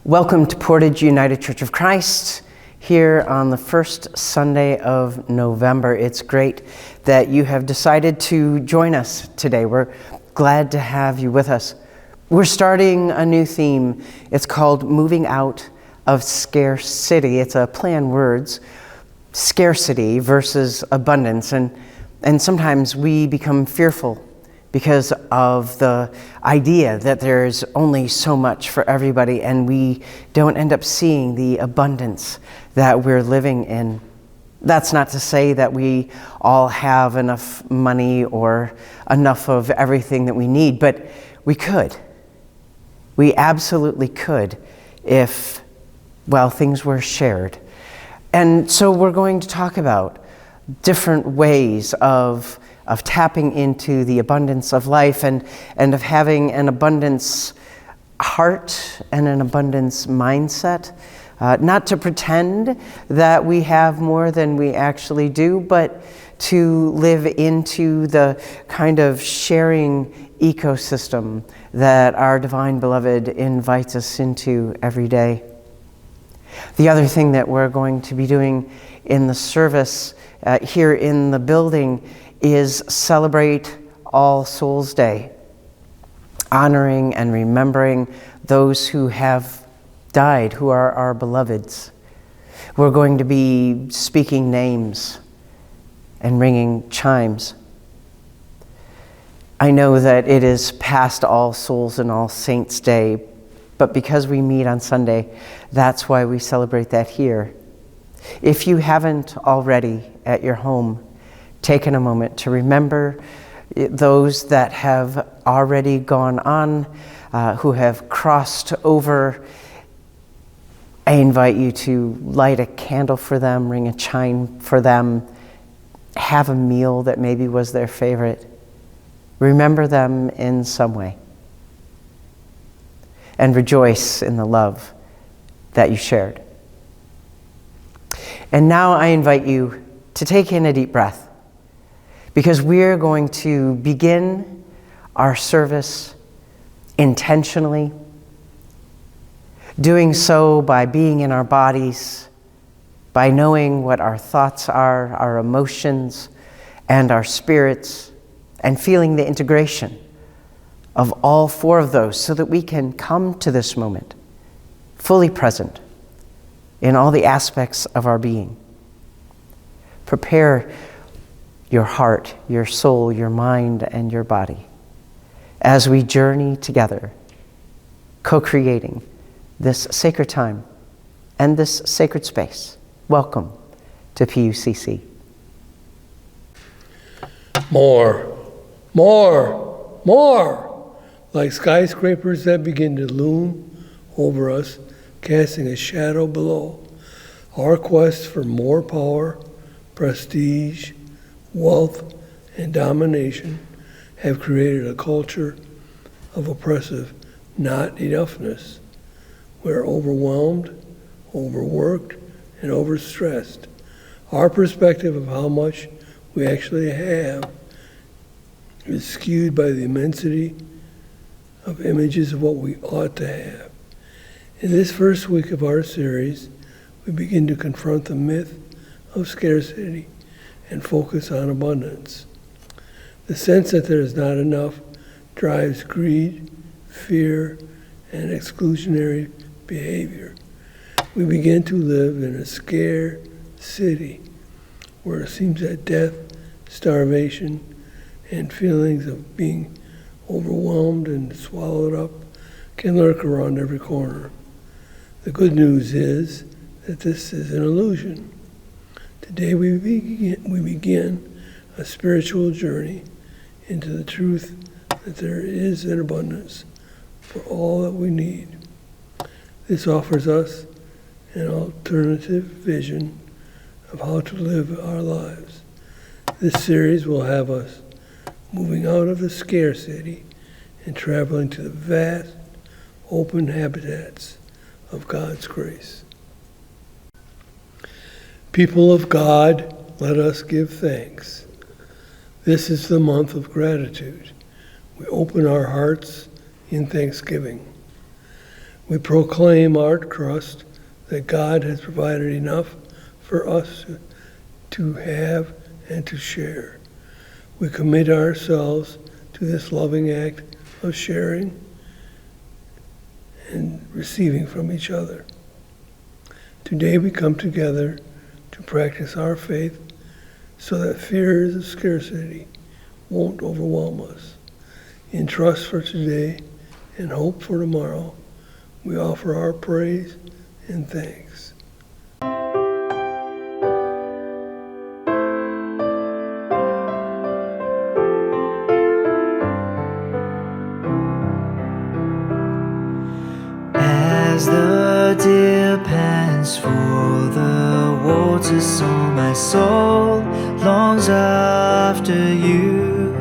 Welcome to Portage United Church of Christ here on the first Sunday of November. It's great that you have decided to join us today. We're glad to have you with us. We're starting a new theme. It's called Moving Out of Scarcity. It's a play on words, scarcity versus abundance. And sometimes we become fearful because of the idea that there's only so much for everybody, and we don't end up seeing the abundance that we're living in. That's not to say that we all have enough money or enough of everything that we need, but we could. We absolutely could if, well, things were shared. And so we're going to talk about different ways of tapping into the abundance of life and of having an abundance heart and an abundance mindset. Not to pretend that we have more than we actually do, but to live into the kind of sharing ecosystem that our divine beloved invites us into every day. The other thing that we're going to be doing in the service here in the building is celebrate All Souls Day, honoring and remembering those who have died, who are our beloveds. We're going to be speaking names and ringing chimes. I know that it is past All Souls and All Saints Day, but because we meet on Sunday, that's why we celebrate that here. If you haven't already at your home, taken a moment to remember those that have already gone on, who have crossed over. I invite you to light a candle for them, ring a chime for them, have a meal that maybe was their favorite. Remember them in some way. And rejoice in the love that you shared. And now I invite you to take in a deep breath, because we're going to begin our service intentionally, doing so by being in our bodies, by knowing what our thoughts are, our emotions, and our spirits, and feeling the integration of all four of those so that we can come to this moment fully present in all the aspects of our being. Prepare your heart, your soul, your mind, and your body as we journey together, co-creating this sacred time and this sacred space. Welcome to PUCC. More, more, more, like skyscrapers that begin to loom over us, casting a shadow below. Our quest for more power, prestige, wealth, and domination have created a culture of oppressive not enoughness. We're overwhelmed, overworked, and overstressed. Our perspective of how much we actually have is skewed by the immensity of images of what we ought to have. In this first week of our series, we begin to confront the myth of scarcity and focus on abundance. The sense that there is not enough drives greed, fear, and exclusionary behavior. We begin to live in a scared city where it seems that death, starvation, and feelings of being overwhelmed and swallowed up can lurk around every corner. The good news is that this is an illusion. Today we begin a spiritual journey into the truth that there is an abundance for all that we need. This offers us an alternative vision of how to live our lives. This series will have us moving out of the scarcity and traveling to the vast, open habitats of God's grace. People of God, let us give thanks. This is the month of gratitude. We open our hearts in thanksgiving. We proclaim our trust that God has provided enough for us to have and to share. We commit ourselves to this loving act of sharing and receiving from each other. Today we come together to practice our faith so that fears of scarcity won't overwhelm us. In trust for today and hope for tomorrow, we offer our praise and thanks. As the deer pants for the water, so my soul longs after you.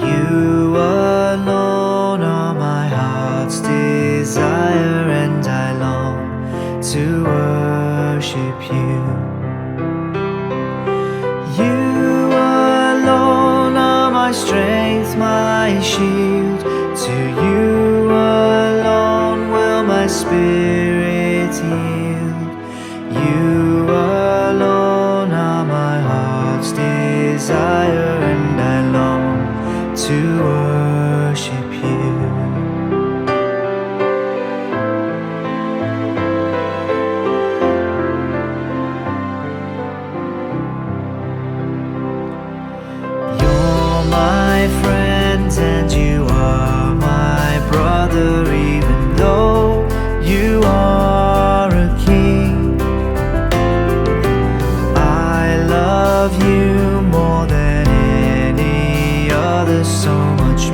You alone are my heart's desire, and I long to worship you. You alone are my strength, my shield. To you alone will my spirit yield. You alone are my heart's desire, and I long to worship you. You're my friend and you are my brother, even though you are a king. I love you more than any other, so much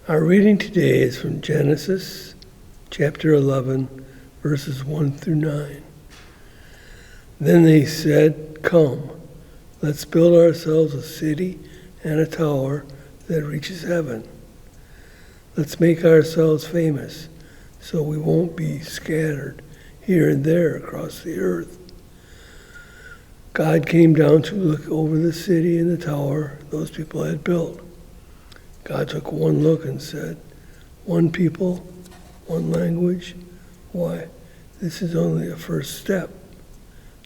Our reading today is from Genesis chapter 11, verses 1 through 9. Then they said, "Come, let's build ourselves a city and a tower that reaches heaven. Let's make ourselves famous so we won't be scattered here and there across the earth." God came down to look over the city and the tower those people had built. God took one look and said, "One people, one language. Why, this is only a first step.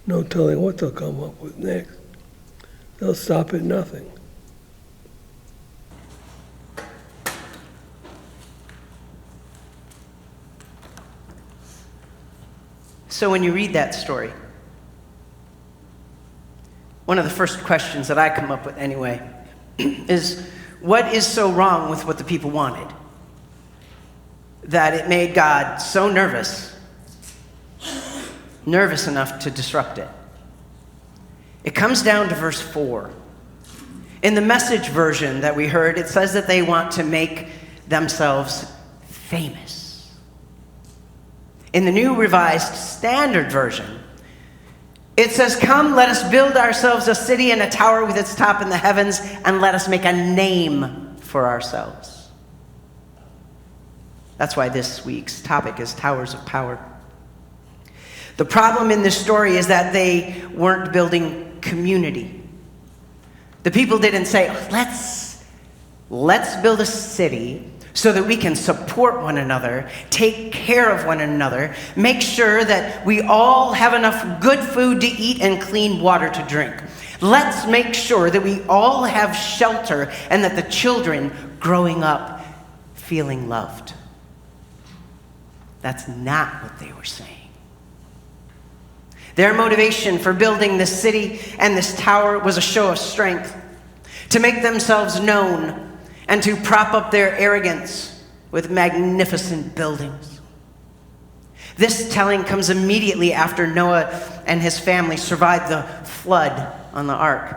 No telling what they'll come up with next. They'll stop at nothing." So when you read that story, one of the first questions that I come up with anyway is, what is so wrong with what the people wanted that it made God so nervous enough to disrupt it? It comes down to verse 4. In the Message version that we heard, it says that they want to make themselves famous. In the New Revised Standard Version, it says, "Come, let us build ourselves a city and a tower with its top in the heavens, and let us make a name for ourselves." That's why this week's topic is Towers of Power. The problem in this story is that they weren't building community. The people didn't say, let's build a city so that we can support one another, take care of one another, make sure that we all have enough good food to eat and clean water to drink. Let's make sure that we all have shelter and that the children growing up feeling loved. That's not what they were saying. Their motivation for building this city and this tower was a show of strength, to make themselves known, and to prop up their arrogance with magnificent buildings. This telling comes immediately after Noah and his family survived the flood on the ark,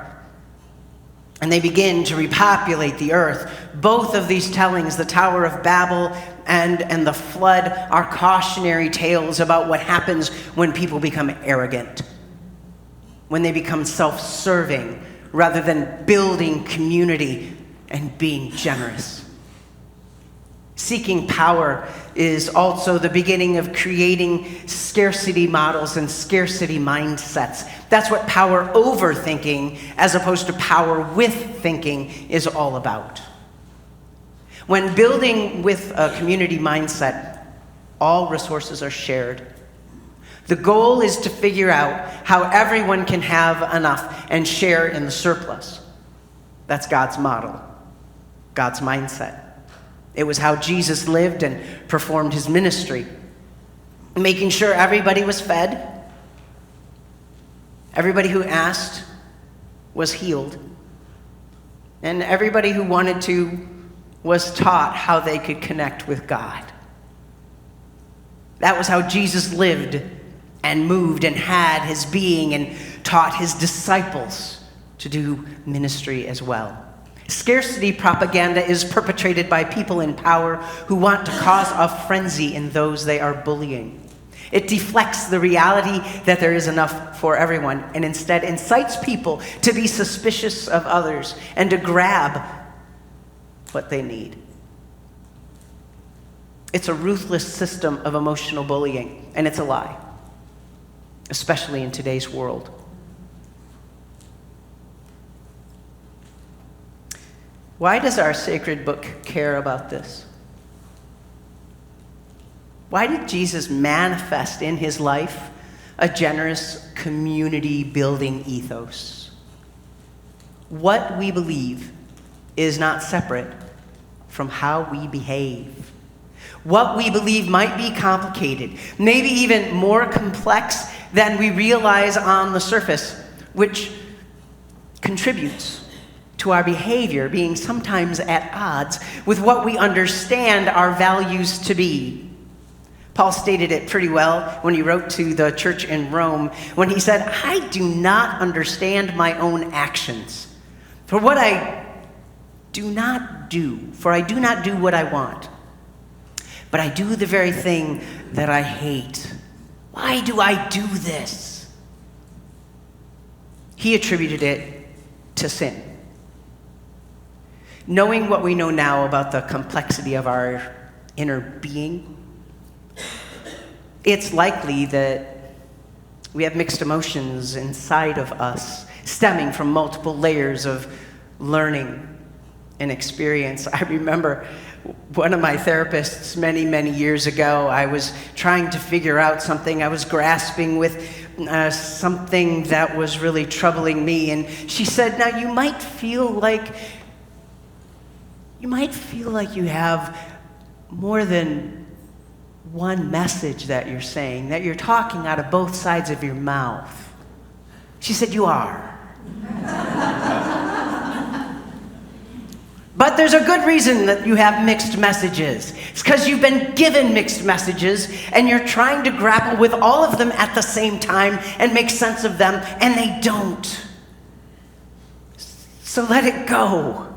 and they begin to repopulate the earth. Both of these tellings, the Tower of Babel and the flood, are cautionary tales about what happens when people become arrogant, when they become self-serving rather than building community and being generous. Seeking power is also the beginning of creating scarcity models and scarcity mindsets. That's what power over thinking, as opposed to power with thinking, is all about. When building with a community mindset, all resources are shared. The goal is to figure out how everyone can have enough and share in the surplus. That's God's model, God's mindset. It was how Jesus lived and performed his ministry, making sure everybody was fed, everybody who asked was healed, and everybody who wanted to was taught how they could connect with God. That was how Jesus lived and moved and had his being, and taught his disciples to do ministry as well. Scarcity propaganda is perpetrated by people in power who want to cause a frenzy in those they are bullying. It deflects the reality that there is enough for everyone, and instead incites people to be suspicious of others and to grab what they need. It's a ruthless system of emotional bullying, and it's a lie, especially in today's world. Why does our sacred book care about this? Why did Jesus manifest in his life a generous community-building ethos? What we believe is not separate from how we behave. What we believe might be complicated, maybe even more complex than we realize on the surface, which contributes to our behavior being sometimes at odds with what we understand our values to be. Paul stated it pretty well when he wrote to the church in Rome, when he said, "I do not understand my own actions. For what I do not do, for I do not do what I want, but I do the very thing that I hate. Why do I do this? He attributed it to sin. Knowing what we know now about the complexity of our inner being, it's likely that we have mixed emotions inside of us, stemming from multiple layers of learning and experience. I remember one of my therapists many, many years ago, I was trying to figure out something. I was grasping with something that was really troubling me. And she said, now you might feel like you have more than one message that you're saying, that you're talking out of both sides of your mouth. She said, you are. But there's a good reason that you have mixed messages. It's because you've been given mixed messages and you're trying to grapple with all of them at the same time and make sense of them, and they don't. So let it go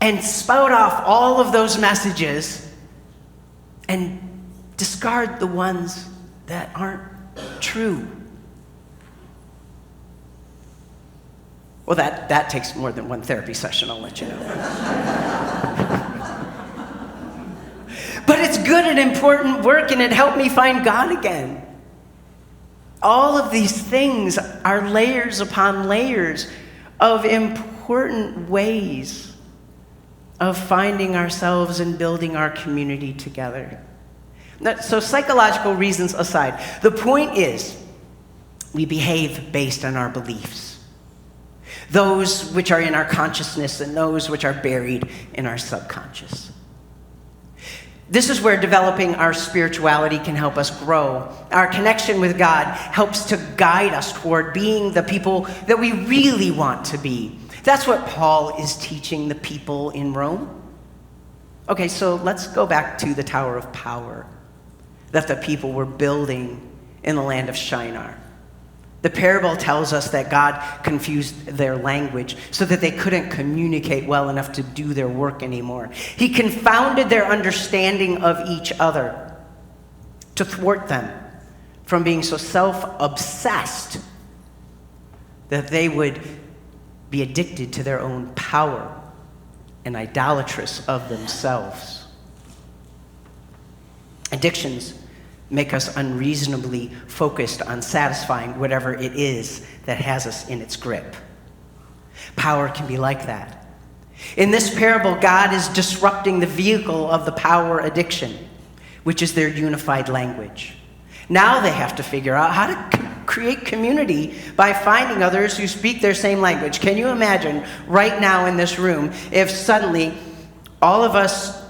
and spout off all of those messages and discard the ones that aren't true. Well, that takes more than one therapy session, I'll let you know. But it's good and important work, and it helped me find God again. All of these things are layers upon layers of important ways of finding ourselves and building our community together. So psychological reasons aside, the point is we behave based on our beliefs. Those which are in our consciousness and those which are buried in our subconscious. This is where developing our spirituality can help us grow. Our connection with God helps to guide us toward being the people that we really want to be. That's what Paul is teaching the people in Rome. Okay, so let's go back to the Tower of Power that the people were building in the land of Shinar. The parable tells us that God confused their language so that they couldn't communicate well enough to do their work anymore. He confounded their understanding of each other to thwart them from being so self-obsessed that they would be addicted to their own power and idolatrous of themselves. Addictions make us unreasonably focused on satisfying whatever it is that has us in its grip. Power can be like that. In this parable, God is disrupting the vehicle of the power addiction, which is their unified language. Now they have to figure out how to create community by finding others who speak their same language. Can you imagine right now in this room if suddenly all of us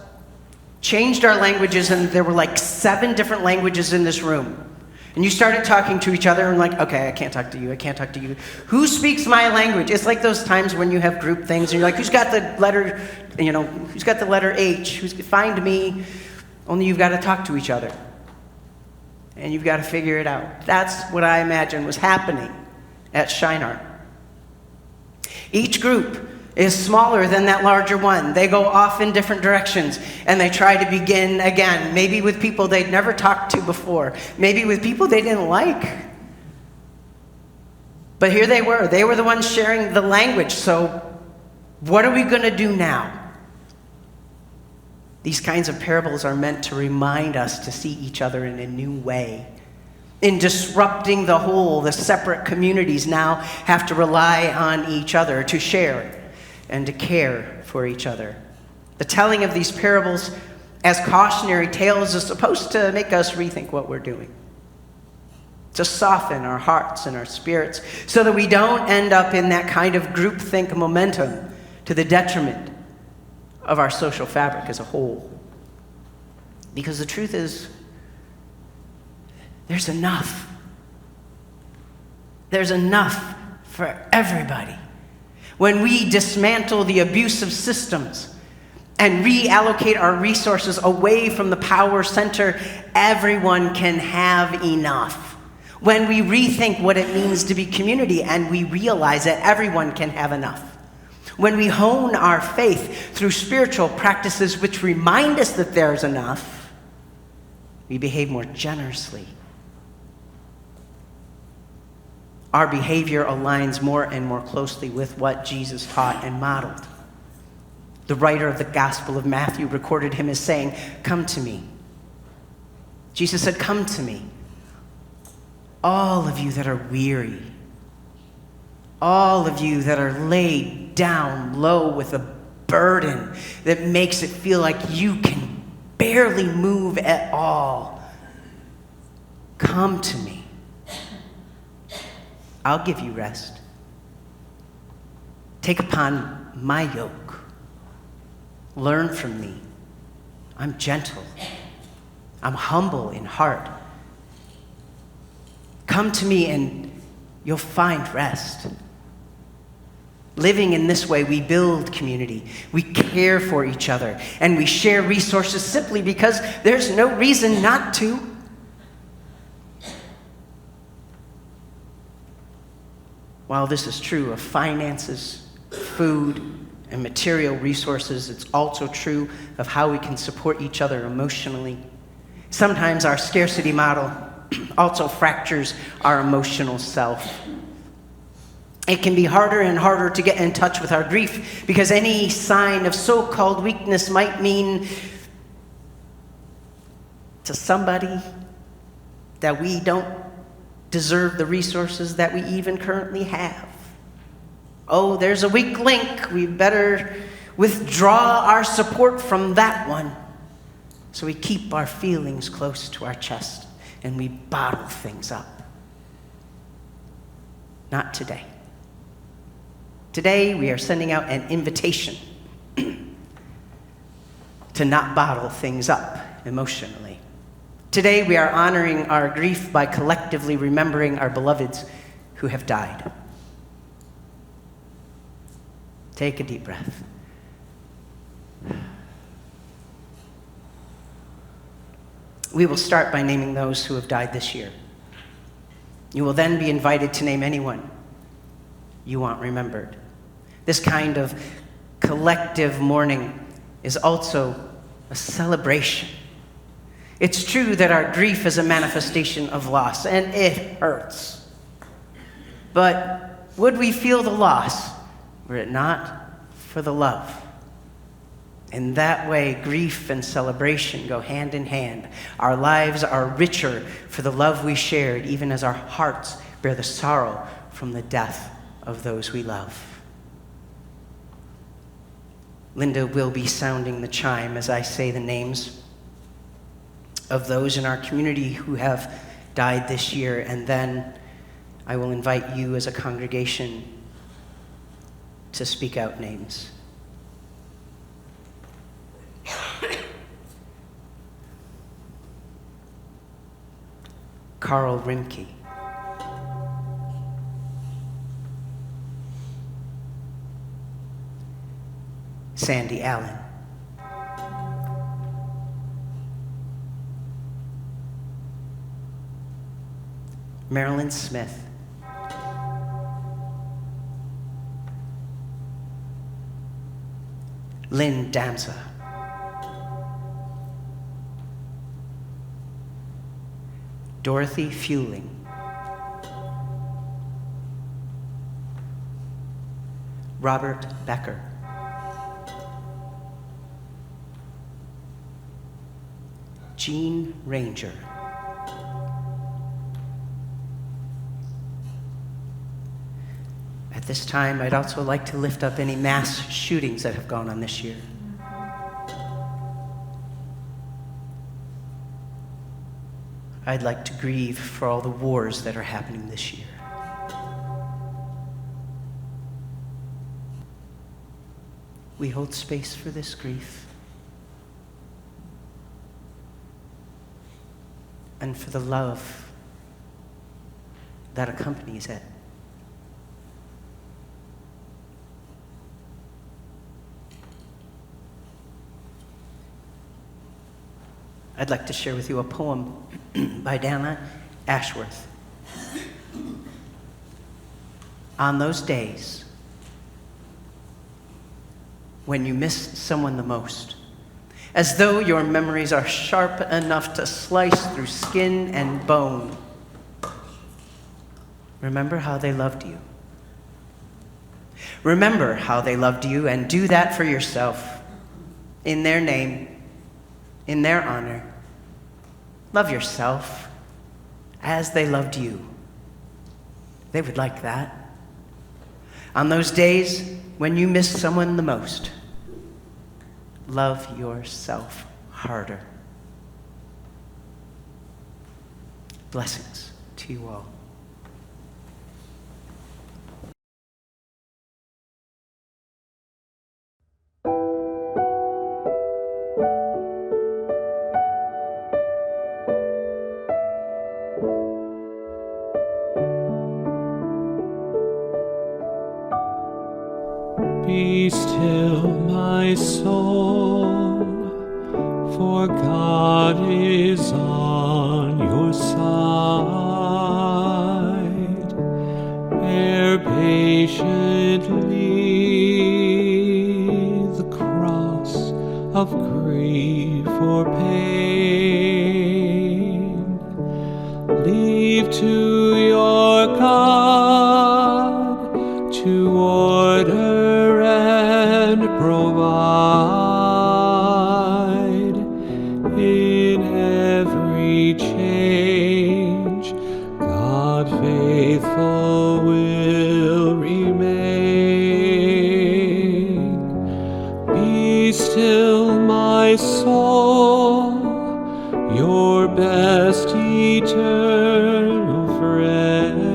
changed our languages and there were like 7 different languages in this room. And you started talking to each other and like, okay, I can't talk to you, I can't talk to you. Who speaks my language? It's like those times when you have group things and you're like, who's got the letter, who's got the letter H? Find me. Only you've got to talk to each other. And you've got to figure it out. That's what I imagine was happening at Shinar. Each group is smaller than that larger one. They go off in different directions, and they try to begin again, maybe with people they'd never talked to before, maybe with people they didn't like. But here they were the ones sharing the language, so what are we going to do now? These kinds of parables are meant to remind us to see each other in a new way. In disrupting the whole, the separate communities now have to rely on each other to share and to care for each other. The telling of these parables as cautionary tales is supposed to make us rethink what we're doing, to soften our hearts and our spirits so that we don't end up in that kind of groupthink momentum to the detriment of our social fabric as a whole. Because the truth is, there's enough. There's enough for everybody. When we dismantle the abusive systems and reallocate our resources away from the power center, everyone can have enough. When we rethink what it means to be community and we realize that everyone can have enough. When we hone our faith through spiritual practices which remind us that there's enough, we behave more generously. Our behavior aligns more and more closely with what Jesus taught and modeled. The writer of the Gospel of Matthew recorded him as saying, "Come to me." Jesus said, "Come to me, all of you that are weary, all of you that are laid down low with a burden that makes it feel like you can barely move at all. Come to me. I'll give you rest. Take upon my yoke. Learn from me. I'm gentle. I'm humble in heart. Come to me and you'll find rest." Living in this way, we build community, we care for each other, and we share resources simply because there's no reason not to. While this is true of finances, food, and material resources, it's also true of how we can support each other emotionally. Sometimes our scarcity model also fractures our emotional self. It can be harder and harder to get in touch with our grief because any sign of so-called weakness might mean to somebody that we don't deserve the resources that we even currently have. Oh, there's a weak link. We better withdraw our support from that one. So we keep our feelings close to our chest and we bottle things up. Not today. Today, we are sending out an invitation to not bottle things up emotionally. Today, we are honoring our grief by collectively remembering our beloveds who have died. Take a deep breath. We will start by naming those who have died this year. You will then be invited to name anyone you want remembered. This kind of collective mourning is also a celebration. It's true that our grief is a manifestation of loss, and it hurts. But would we feel the loss were it not for the love? In that way, grief and celebration go hand in hand. Our lives are richer for the love we shared, even as our hearts bear the sorrow from the death of those we love. Linda will be sounding the chime as I say the names of those in our community who have died this year, and then I will invite you as a congregation to speak out names. Carl Rimke. Sandy Allen. Marilyn Smith. Lynn Damsa. Dorothy Fueling. Robert Becker. Jean Ranger. At this time, I'd also like to lift up any mass shootings that have gone on this year. I'd like to grieve for all the wars that are happening this year. We hold space for this grief and for the love that accompanies it. I'd like to share with you a poem by Dana Ashworth. On those days when you miss someone the most, as though your memories are sharp enough to slice through skin and bone. Remember how they loved you. Remember how they loved you, and do that for yourself. In their name, in their honor. Love yourself as they loved you. They would like that. On those days when you miss someone the most, love yourself harder. Blessings to you all. Be still, my soul, for God is on your side. Bear patiently the cross of grief or pain. Leave to your God to order and provide. In every change, God faithful will remain. Be still, my soul, your best eternal friend.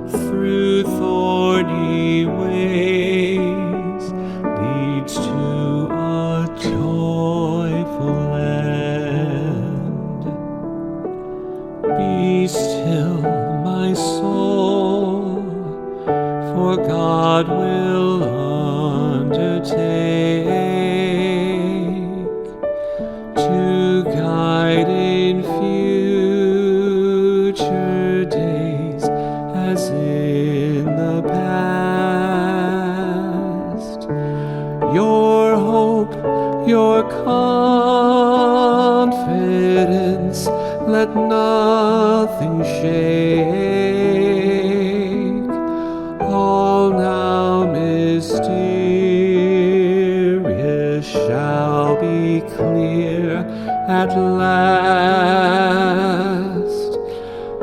Through thorny ways leads to a joyful end. Be still, my soul, for God will undertake to guide in future days as in the past. Your hope, your confidence, let nothing shake. All now mysterious shall be clear at last.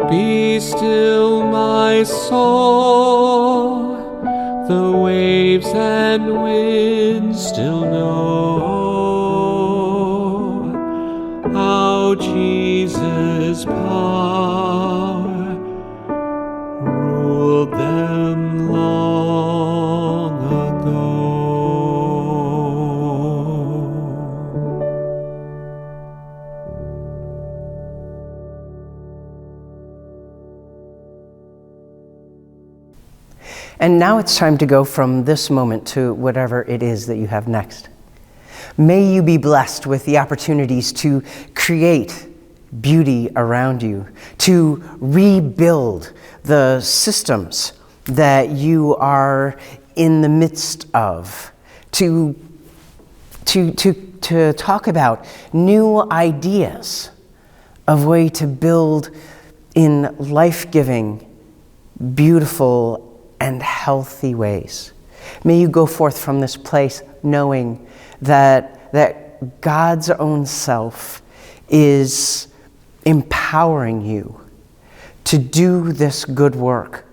Be still, my soul, the waves and winds still know how Jesus' power ruled them long ago. And now it's time to go from this moment to whatever it is that you have next. May you be blessed with the opportunities to create beauty around you, to rebuild the systems that you are in the midst of, to talk about new ideas of way to build in life-giving, beautiful, and healthy ways. May you go forth from this place knowing that God's own self is empowering you to do this good work,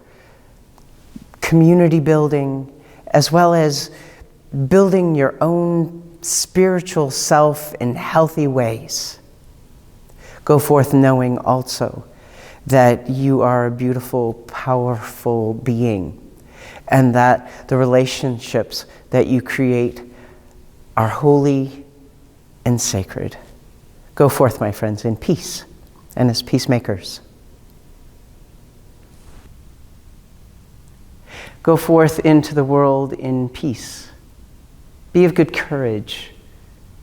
community building, as well as building your own spiritual self in healthy ways. Go forth knowing also that you are a beautiful, powerful being, and that the relationships that you create are holy and sacred. Go forth, my friends, in peace and as peacemakers. Go forth into the world in peace. Be of good courage.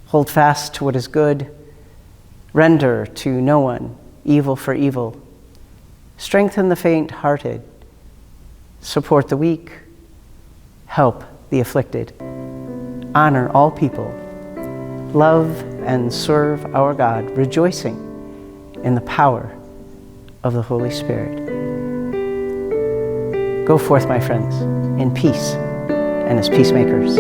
Hold fast to what is good. Render to no one evil for evil. Strengthen the faint-hearted. Support the weak. Help the afflicted, honor all people, love and serve our God, rejoicing in the power of the Holy Spirit. Go forth, my friends, in peace and as peacemakers.